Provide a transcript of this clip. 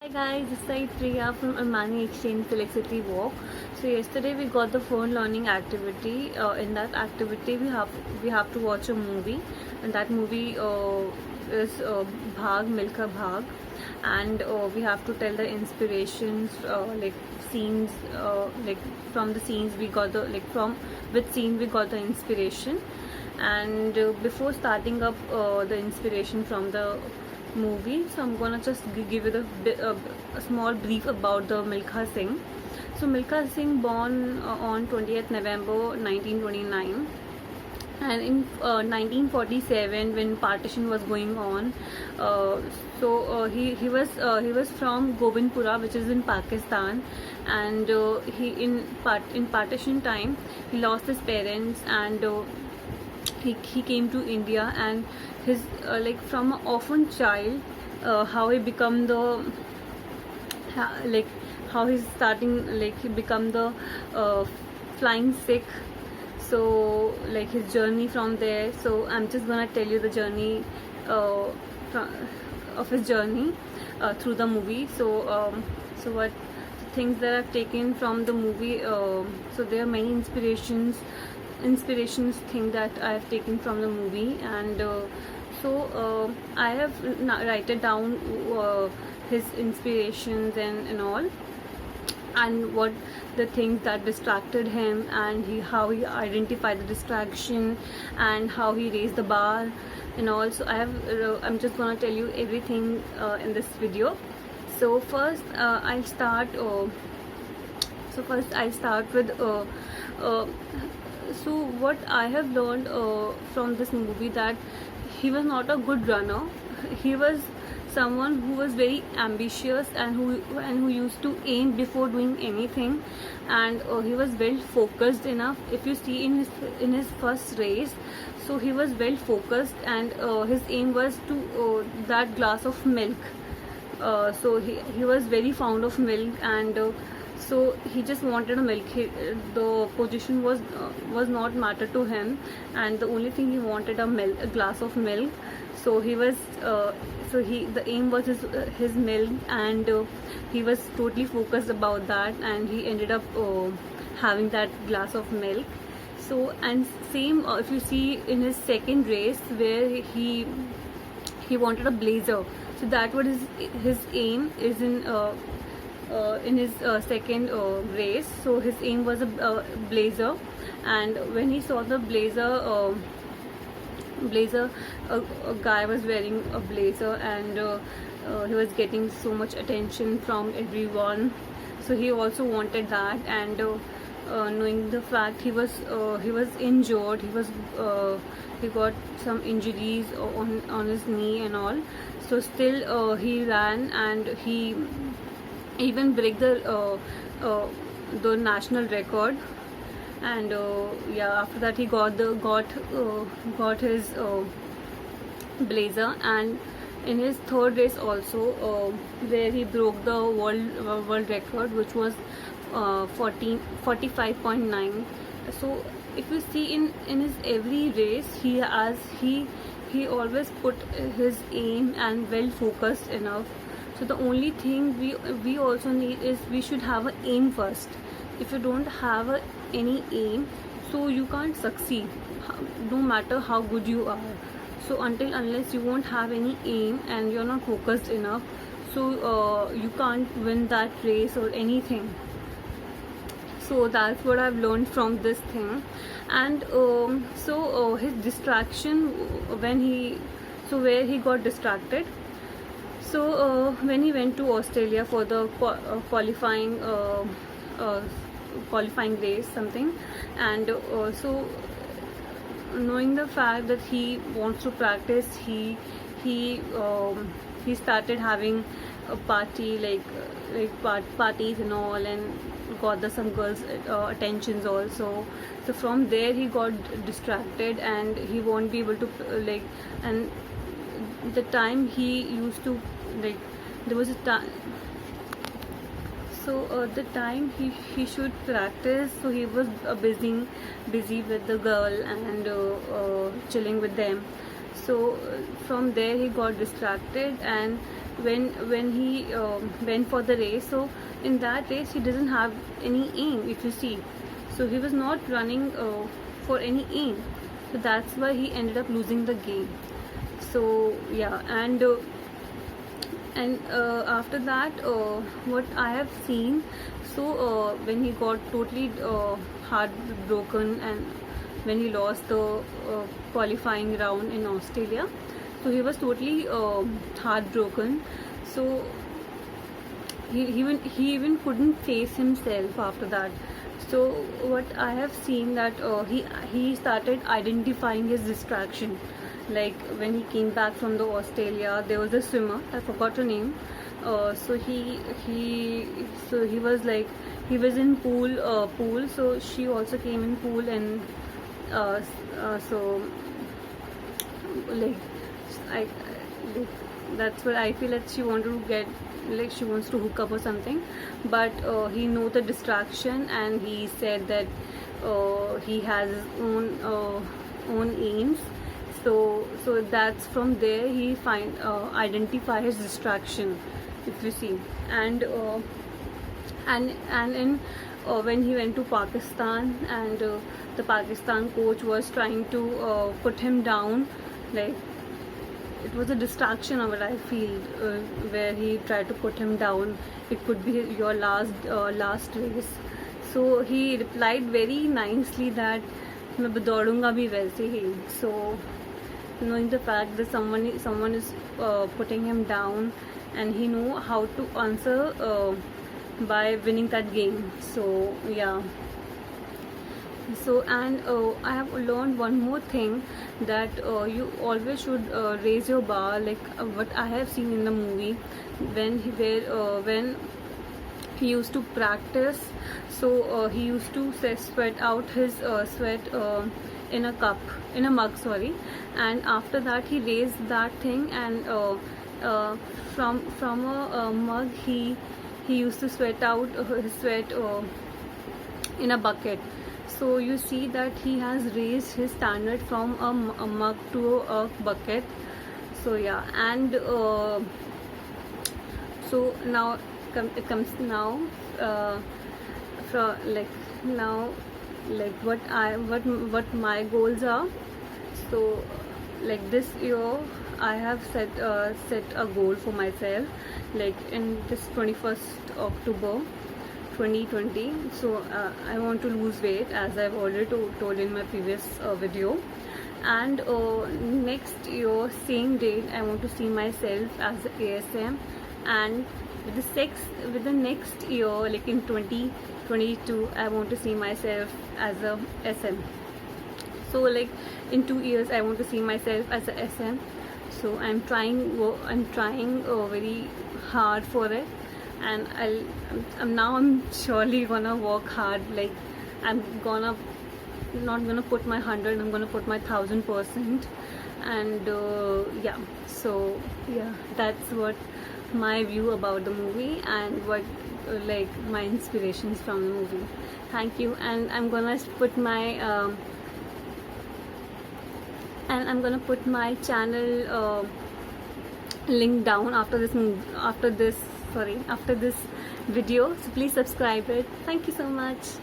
Hi guys, this is Priya from Armani Exchange Select City Walk. So yesterday we got the phone learning activity. In that activity we have to watch a movie, and that movie is Bhag Milkha Bhag, and we have to tell the inspirations like scenes like from the scenes we got the from which scene we got the inspiration, and before starting up the inspiration from the movie, so I'm gonna just give you a small brief about the Milkha Singh. So Milkha Singh born on 20th November 1929, and in 1947 when partition was going on, he was from Gobindpura, which is in Pakistan, and in partition time he lost his parents, and he came to India, and his from an orphan child, how he become the like how he's starting, he become the uh, flying Sikh. So his journey from there. So I'm just gonna tell you the journey from, of his journey through the movie. So what things that I've taken from the movie. So there are many inspirations thing that I have taken from the movie, and I have write it down his inspirations and all, and what the things that distracted him, and how he identified the distraction, and how he raised the bar and all. So I'm just gonna tell you everything in this video. So first I'll start with so what I have learned from this movie, that he was not a good runner. He was someone who was very ambitious, and who used to aim before doing anything, and he was well focused enough. If you see in his first race, so he was well focused, and his aim was to that glass of milk. So he was very fond of milk, and so he just wanted a milk. The position was not matter to him, and the only thing he wanted a glass of milk. So the aim was his milk, and he was totally focused about that, and he ended up having that glass of milk. So, and same if you see in his second race, where he wanted a blazer. So that was his aim is in his second race. So his aim was a blazer, and when he saw the blazer, a guy was wearing a blazer, and he was getting so much attention from everyone. So he also wanted that, and knowing the fact he was injured, he got some injuries on his knee and all. So still he ran, and he even break the national record. And after that he got his blazer. And in his third race also, where he broke the world record, which was 45.9. So if you see in his every race, he always put his aim and well focused enough. So the only thing we also need is we should have an aim first. If you don't have any aim, so you can't succeed, no matter how good you are. So unless you won't have any aim and you're not focused enough, so you can't win that race or anything. So that's what I've learned from this thing. And his distraction, where he got distracted. So when he went to Australia for the qualifying race something, and so knowing the fact that he wants to practice, he started having a party, parties and all, and got some girls attentions also. So from there he got distracted, and he won't be able to and the time he used to there was a time. So the time he should practice, so he was busy with the girl, and chilling with them. So from there he got distracted, and when he went for the race. So in that race he doesn't have any aim, if you see. So he was not running for any aim, so that's why he ended up losing the game. So yeah, and after that, what I have seen, so when he got totally heartbroken, and when he lost the qualifying round in Australia, so he was totally heartbroken. So he even couldn't face himself after that. So what I have seen, that he started identifying his distraction. Like when he came back from the Australia, there was a swimmer, I forgot her name. So he was like, he was in pool, so she also came in pool, and so like I like, that's what I feel, that she wanted to get, like she wants to hook up or something. But he know the distraction, and he said that he has his own aims. So that's from there he identify his distraction, if you see. And in when he went to Pakistan, and the Pakistan coach was trying to put him down, like it was a distraction of it, I feel, where he tried to put him down. It could be your last race. So he replied very nicely that मैं दौड़ूंगा भी वैसे ही. So knowing the fact that someone is putting him down, and he know how to answer by winning that game. So yeah. So, and I have learned one more thing, that you always should raise your bar, like what I have seen in the movie, when he used to practice. So he used to sweat out his sweat in a mug, sorry. And after that he raised that thing, and from a mug he used to sweat out his sweat in a bucket. So you see that he has raised his standard from a mug to a bucket. So yeah. And so now it comes now from what my goals are. So like this year I have set a goal for myself, like in this 21st October 2020. So I want to lose weight, as I've already told in my previous video. And next year same date I want to see myself as a ASM. And with the next year, like in 2022, I want to see myself as a SM. So like in 2 years I want to see myself as a SM. So I'm trying very hard for it. And I'm surely gonna work hard. Like I'm not gonna put my 100, I'm gonna put my 1000%. And yeah. So yeah, that's what my view about the movie, and what like my inspirations from the movie. Thank you. And I'm gonna put my channel link down after this video. So please subscribe it. Thank you so much.